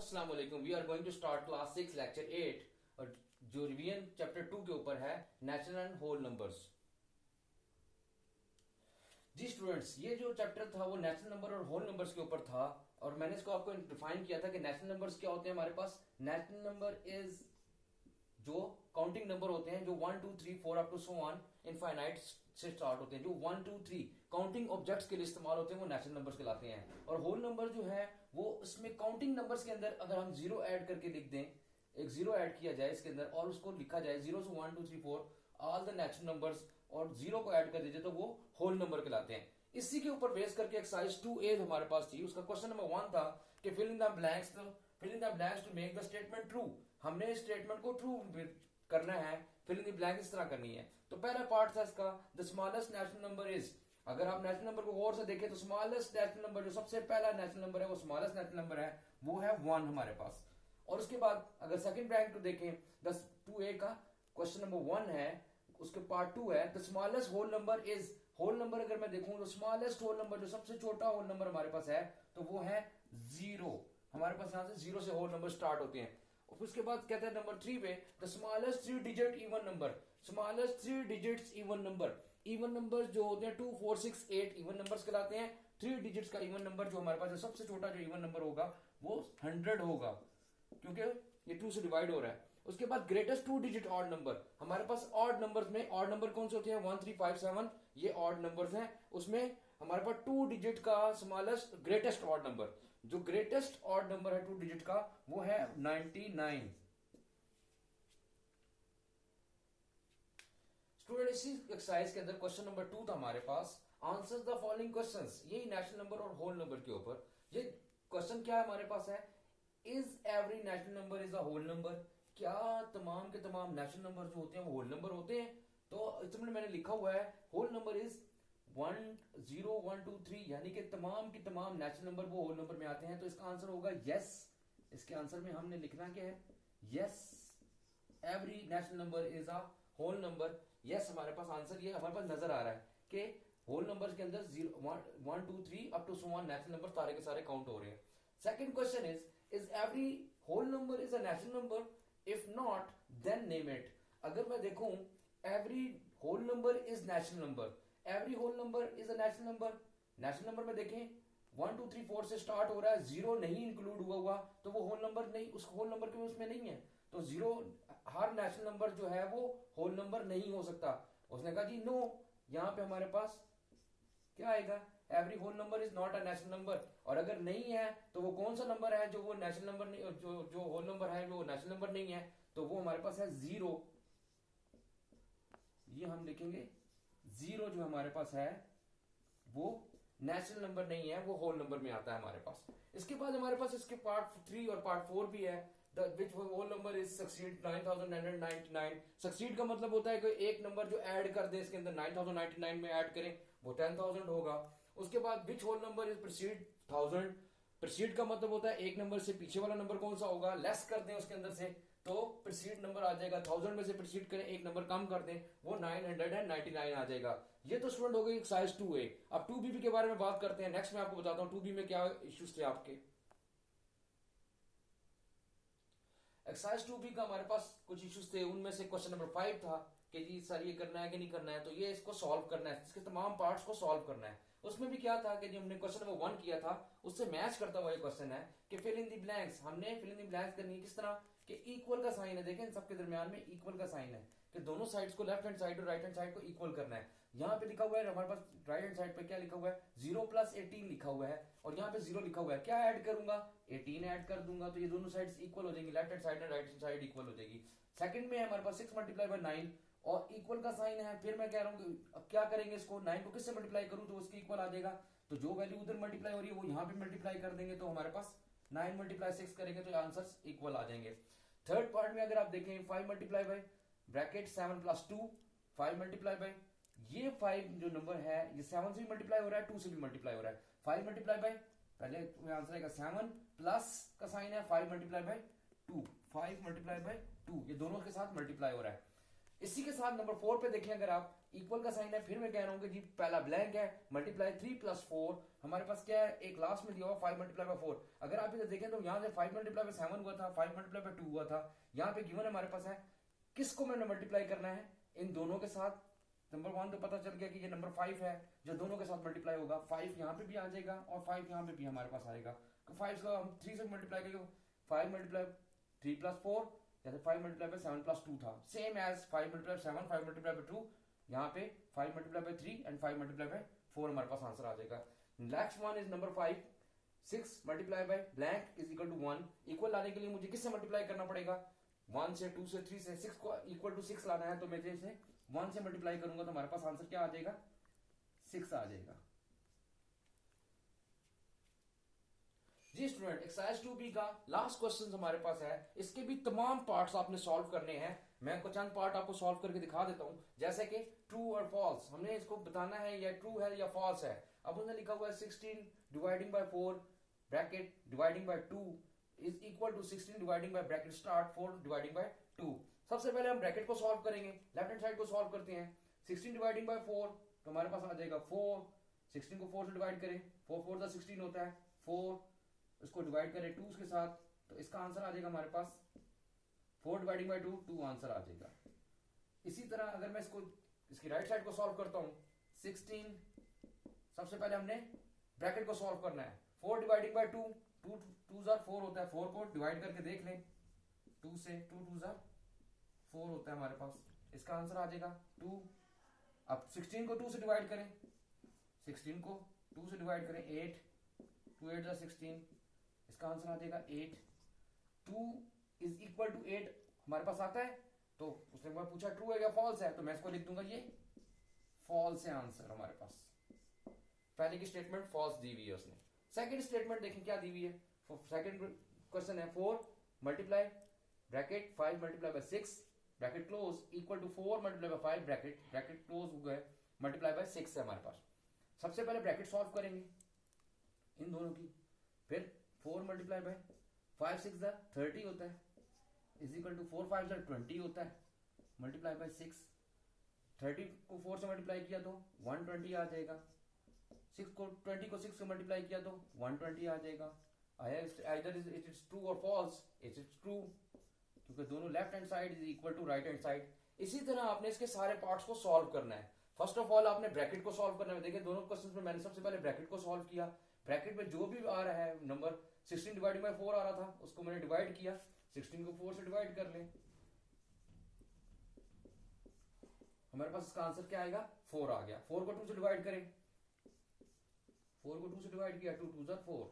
अस्सलाम वालेकुम। We are going to start class 6 lecture 8 और जो रिवीजन चैप्टर 2 के ऊपर है नेचुरल एंड होल नंबर्स। जी स्टूडेंट्स, ये जो चैप्टर था वो नेचुरल नंबर और होल नंबर्स के ऊपर था और मैंने इसको आपको डिफाइन किया था कि नेचुरल नंबर्स क्या होते हैं। हमारे पास नेचुरल नंबर इज जो काउंटिंग नंबर होते हैं जो 1 2 3 4 up to so on infinite से स्टार्ट होते हैं, जो 1 2 3 काउंटिंग ऑब्जेक्ट्स के लिए इस्तेमाल होते हैं वो नेचुरल नंबर्स कहलाते हैं। और होल नंबर जो है वो इसमें काउंटिंग नंबर्स के अंदर अगर हम जीरो ऐड करके लिख दें, एक जीरो ऐड किया जाए इसके अंदर और उसको लिखा जाए 0 से 1 2 3 4 ऑल द नेचुरल नंबर्स और जीरो को ऐड कर दीजिए तो वो होल नंबर कहलाते हैं। इसी के ऊपर बेस करके एक्सरसाइज 2A हमारे पास थी। उसका क्वेश्चन नंबर 1 था कि fill in the blanks to make the statement true. हमने स्टेटमेंट को ट्रू करना है, फिल इन द ब्लैंक इस तरह करनी है। तो पहला पार्ट था इसका the smallest natural number is. अगर आप नेचुरल नंबर को गौर से देखें तो स्मॉलेस्ट नेचुरल नंबर जो सबसे पहला नेचुरल नंबर है वो स्मॉलेस्ट नेचुरल नंबर है वो है 1 हमारे पास। और उसके बाद अगर सेकंड ब्लैंक को देखें 2A का क्वेश्चन नंबर 1 है, उसके पार्ट 2 है the smallest whole number is. Whole number अगर मैं देखूं तो स्मॉलेस्ट होल नंबर जो सबसे छोटा होल नंबर हमारे पास है तो वो है 0। हमारे पास यहां से 0 से होल नंबर स्टार्ट होते हैं। उसके बाद कहते हैं नंबर 3 पे the smallest 3 digit even number. Smallest 3 digits even number. Even number जो होते हैं 2 4 6 8 इवन नंबर्स कहलाते हैं। 3 डिजिट्स का इवन नंबर जो हमारे पास है सबसे छोटा जो इवन नंबर होगा वो 100 होगा क्योंकि ये 2 से डिवाइड हो रहा है। उसके बाद ग्रेटेस्ट 2 डिजिट ऑड नंबर। हमारे पास ऑड नंबर्स में ऑड नंबर कौन से होते हैं 1 3 5 7 ये ऑड नंबर्स हैं। उसमें हमारे पास 2 डिजिट का स्मॉलेस्ट ग्रेटेस्ट ऑड नंबर, जो ग्रेटेस्ट ऑड नंबर है 2 डिजिट का वो है 99। स्टूडेंट इसी एक्सरसाइज के अंदर क्वेश्चन नंबर 2 था हमारे पास आंसर द फॉलोइंग क्वेश्चंस। यही नेचुरल नंबर और होल नंबर के ऊपर ये क्वेश्चन क्या है हमारे पास है is every natural number is a whole number. क्या तमाम के तमाम नेचुरल नंबर जो होते हैं वो होल नंबर होते हैं। तो इसमें मैंने लिखा हुआ है होल नंबर इज 1 0 1 2 3 यानी कि तमाम के तमाम नेचुरल नंबर वो होल नंबर में आते हैं। तो इसका आंसर होगा यस। इसके आंसर में हमने लिखना क्या है yes every natural number is a whole number. Yes हमारे पास आंसर ये हमारे पास नजर आ रहा है कि होल नंबर्स के अंदर 1 2 3 up to so on natural number सारे के सारे काउंट हो रहे हैं। Second question is every whole number is a natural number, if not then name it. अगर मैं देखूं every whole number is natural number, every whole number is a natural number. Natural number में देखें 1 2 3 4 से start हो रहा है, 0 नहीं इंक्लूड हुआ तो वो होल नंबर नहीं, उस होल नंबर के उसमें नहीं है। तो 0 हर नेचुरल नंबर जो है वो होल नंबर नहीं हो सकता। उसने कहा जी नो, यहां पे हमारे पास क्या आएगा every whole number is not a natural number. और अगर नहीं है तो वो कौन सा नंबर है जो वो नेचुरल नंबर नहीं, जो होल नंबर है वो नेचुरल नंबर नहीं है। तो वो हमारे पास है 0। ये हम लिखेंगे 0 जो हमारे पास है वो नेचुरल नंबर नहीं है, वो होल नंबर में आता है हमारे पास। इसके बाद हमारे पास इसके पार्ट 3 और पार्ट 4 भी है। Which whole number is succeed 9999। Succeed का मतलब होता है कि एक नंबर जो ऐड कर दे इसके अंदर 9099 में ऐड करें वो 10,000 होगा। उसके बाद which whole number is precede 1000। Precede का मतलब होता है एक नंबर से पीछे वाला नंबर कौन सा होगा, लेस कर दें उसके अंदर से तो प्रीसीड नंबर आ जाएगा। 1000 में से प्रीसीड करें एक नंबर कम कर दें वो 999 आ जाएगा। ये तो स्टूडेंट हो गई एक्सरसाइज 2A। अब 2B के बारे में बात करते हैं। नेक्स्ट मैं आपको बताता हूं 2B में क्या इश्यूज थे आपके। एक्सरसाइज 2B का हमारे पास कुछ इश्यूज थे, उनमें से क्वेश्चन नंबर 5 था कि जी सर ये करना है कि नहीं करना है। तो ये इसको सॉल्व करना है, इसके तमाम पार्ट्स को सॉल्व करना है। उसमें भी क्या था कि जो हमने क्वेश्चन नंबर 1 किया था उससे मैच करता हुआ ये क्वेश्चन है कि फिल इन द ब्लैंक्स। हमने फिल इन द ब्लैंक्स करनी है किस तरह कि इक्वल का साइन है, देखें इन सबके दरमियान में इक्वल का साइन है कि दोनों साइड्स को लेफ्ट हैंड साइड और राइट हैंड साइड को इक्वल करना है। यहाँ पे लिखा हुआ है हमारे पास राइट हैंड साइड पे क्या लिखा हुआ है 0 + 18 लिखा हुआ है और यहाँ पे 0 लिखा हुआ है। क्या ऐड करूंगा 18 ऐड कर दूंगा तो ये दोनों साइड्स इक्वल हो जाएंगी, लेफ्ट हैंड साइड और राइट हैंड साइड इक्वल हो जाएगी। सेकंड में है हमारे पास 6 × 9 और इक्वल का साइन है। फिर मैं कह रहा हूँ अब क्या करेंगे इसको 9 को किससे मल्टीप्लाई करूं तो उसके इक्वल आ जाएगा। तो जो वैल्यू उधर मल्टीप्लाई हो रही है वो यहाँ पे मल्टीप्लाई कर देंगे तो हमारे पास 9 × 6 करेंगे तो आंसर इक्वल आ जाएंगे। थर्ड पार्ट में अगर आप देखें 5 × ब्रैकेट 7 + 2 5 × ये 5 जो नंबर है ये 7 से भी मल्टीप्लाई हो रहा है 2 से भी मल्टीप्लाई हो रहा है। 5 × पहले आंसर आएगा 7 प्लस का साइन है 5 × 2 5 × 2 ये दोनों के साथ मल्टीप्लाई हो रहा है। इसी के साथ नंबर 4 पे देखें, अगर आप इक्वल का साइन है, फिर मैं कह रहा हूँ कि जी पहला ब्लैंक है, मल्टीप्लाई 3 + 4, हमारे पास क्या है, एक लास्ट में दिया हुआ 5 × 4। अगर आप इधर देखें तो यहाँ से 5 × 7 हुआ था, 5 × 2 हुआ था, यहाँ पे गिवन हमारे पास है, किसको मैंने मल्टीप्लाई करना है, इन दोनों के साथ। नंबर 1 तो पता चल गया कि ये नंबर 5 है जो दोनों के साथ मल्टीप्लाई होगा, 5 यहाँ पे भी आ जाएगा और 5 यहाँ पे भी हमारे पास आएगा। तो 5 को हम 3 से मल्टीप्लाई करेंगे, 5 × 3 + 4, जैसे 5 × 7 + 2 था, सेम एज 5 × 7, 5 × 2, यहाँ पे 5 × 3 एंड 5 × 4 हमारे पास आंसर आ जाएगा। Next one is number 5, 6 × blank is equal to 1। Equal लाने के लिए मुझे किससे मल्टीप्लाई करना पड़ेगा, 1 से, 2 से, 3 से, 6 को इक्वल टू 6 लाना है, तो मैं जैसे 1 से मल्टीप्लाई करूंगा तो हमारे पास आंसर क्या आ जाएगा, 6 आ जाएगा। जी स्टूडेंट, एक्सरसाइज 2B का लास्ट क्वेश्चन हमारे पास है, इसके भी तमाम पार्ट्स आपने सॉल्व करने हैं। मैं कुछ चंद पार्ट आपको सॉल्व करके दिखा देता हूं, जैसे कि ट्रू और फॉल्स, हमने इसको बताना है या ट्रू है या फॉल्स है। अब उसने लिखा हुआ है 16 dividing by 4 bracket dividing by 2 is equal to 16 dividing by bracket start 4 dividing by 2। सबसे पहले हम ब्रैकेट को सॉल्व करेंगे, लेफ्ट हैंड साइड को सॉल्व करते हैं। 16 डिवाइडिंग बाय 4 तो हमारे पास आ जाएगा 4, 16 को 4 से डिवाइड करें, 4 4 = 16 होता है, 4 इसको डिवाइड करें 2 के साथ, तो इसका आंसर आ जाएगा हमारे पास 4 डिवाइडिंग बाय 2, 2 आंसर आ जाएगा। इसी तरह अगर मैं इसको इसकी राइट साइड को सॉल्व करता हूं, 16, सबसे पहले हमने ब्रैकेट को सॉल्व करना है, 4 डिवाइडिंग बाय 2, 2 2 * 4 होता है, 4 को डिवाइड करके देख लें, 2 से, 2 2 * 4 होता है हमारे पास, इसका आंसर आ जाएगा 2। अब 16 को 2 से डिवाइड करें, 16 को 2 से डिवाइड करें, 8, 2 8 = 16, इसका आंसर आ जाएगा 8। 2 इज इक्वल टू 8 हमारे पास आता है, तो उसने मुझे पूछा ट्रू है या फॉल्स है, तो मैं इसको लिख दूंगा ये फॉल्स है आंसर हमारे पास। पहले की स्टेटमेंट फॉल्स दी हुई है उसने। सेकंड स्टेटमेंट देखें क्या दी हुई है, सेकंड क्वेश्चन है 4 multiply bracket 5 × 6 bracket close equal to 4 × 5 bracket close हो गए मल्टीप्लाई बाय 6 है हमारे पास। सबसे पहले ब्रैकेट सॉल्व करेंगे इन दोनों की, फिर 4 मल्टीप्लाई बाय 5 6 = 30 होता है, इज इक्वल टू 4 5 = 20 होता है, मल्टीप्लाई बाय 6, 30 को 4 से मल्टीप्लाई किया तो 120 आ जाएगा, 6 को 20 को 6 से मल्टीप्लाई किया तो 120 आ जाएगा। आइदर इट इज ट्रू और फॉल्स, इट इज ट्रू, क्योंकि दोनों left hand side is equal to right hand side. इसी तरह आपने इसके सारे पार्ट्स को सॉल्व करना है। फर्स्ट ऑफ ऑल आपने ब्रैकेट को सॉल्व करना है। देखिए दोनों क्वेश्चंस में मैंने सबसे पहले ब्रैकेट को सॉल्व किया, ब्रैकेट में जो भी आ रहा है नंबर 16 डिवाइडिंग बाय 4 आ रहा था, उसको मैंने डिवाइड किया, 16 को 4 से डिवाइड कर लें, हमारे पास इसका आंसर क्या आएगा 4 आ गया। 4 को 2 से डिवाइड करें, 4 को 2 से डिवाइड किया, 2 2 = 4,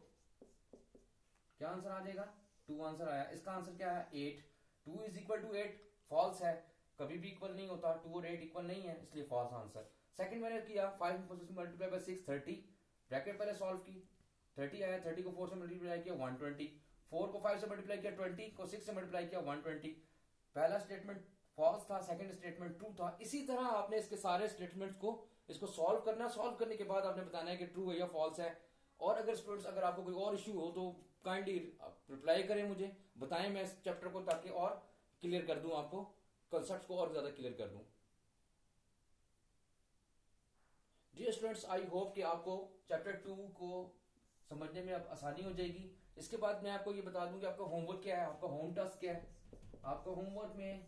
क्या आंसर आ जाएगा 2 आंसर आया। इसका आंसर क्या है 8। 2 इज इक्वल टू 8 फॉल्स है, कभी भी इक्वल नहीं होता, 2 और 8 इक्वल नहीं है, इसलिए फॉल्स आंसर। सेकंड मैंने किया 5 मल्टीप्लाई बाय 6 30, ब्रैकेट पहले सॉल्व की, 30 आया, 30 को 4 से मल्टीप्लाई किया 120, 4 को 5 से मल्टीप्लाई किया 20 को 6 से मल्टीप्लाई किया 120। पहला स्टेटमेंट फॉल्स था, सेकंड स्टेटमेंट ट्रू था। इसी तरह आपने इसके सारे स्टेटमेंट्स को इसको सॉल्व करना, सॉल्व करने के बाद आपने बताना है कि ट्रू है या फॉल्स है। और अगर स्टूडेंट्स अगर आपको कोई और इश्यू हो तो काइंडली रिप्लाई करें, मुझे बताएं, मैं इस चैप्टर को ताकि और क्लियर कर दूं, आपको कंसेप्ट्स को और ज्यादा क्लियर कर दूं। जी स्टूडेंट्स, आई होप कि आपको चैप्टर 2 को समझने में अब आसानी हो जाएगी। इसके बाद मैं आपको ये बता दूं कि आपका होमवर्क क्या है, आपका होम टास्क क्या है। आपका होमवर्क में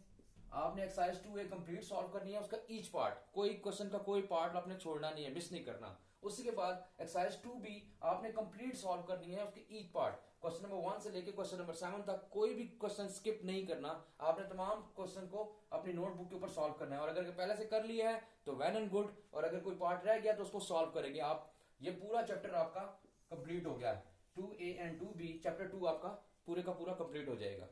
आपने एक्सरसाइज 2A कंप्लीट सॉल्व करनी है, उसका ईच पार्ट, कोई क्वेश्चन का कोई पार्ट आपने छोड़ना नहीं है, मिस नहीं करना। उसी के बाद एक्सरसाइज 2B आपने कंप्लीट सॉल्व करनी है, उसके ईच पार्ट, क्वेश्चन नंबर 1 से लेके क्वेश्चन नंबर 7 तक कोई भी क्वेश्चन स्किप नहीं करना। आपने तमाम क्वेश्चन को अपनी नोटबुक के ऊपर सॉल्व करना है, और अगर पहले से कर लिया है तो वेल एंड गुड, और अगर कोई पार्ट रह गया तो उसको सॉल्व करेंगे आप। ये पूरा चैप्टर आपका कंप्लीट हो गया है, 2A एंड 2B, चैप्टर 2 आपका पूरे का पूरा कंप्लीट हो जाएगा।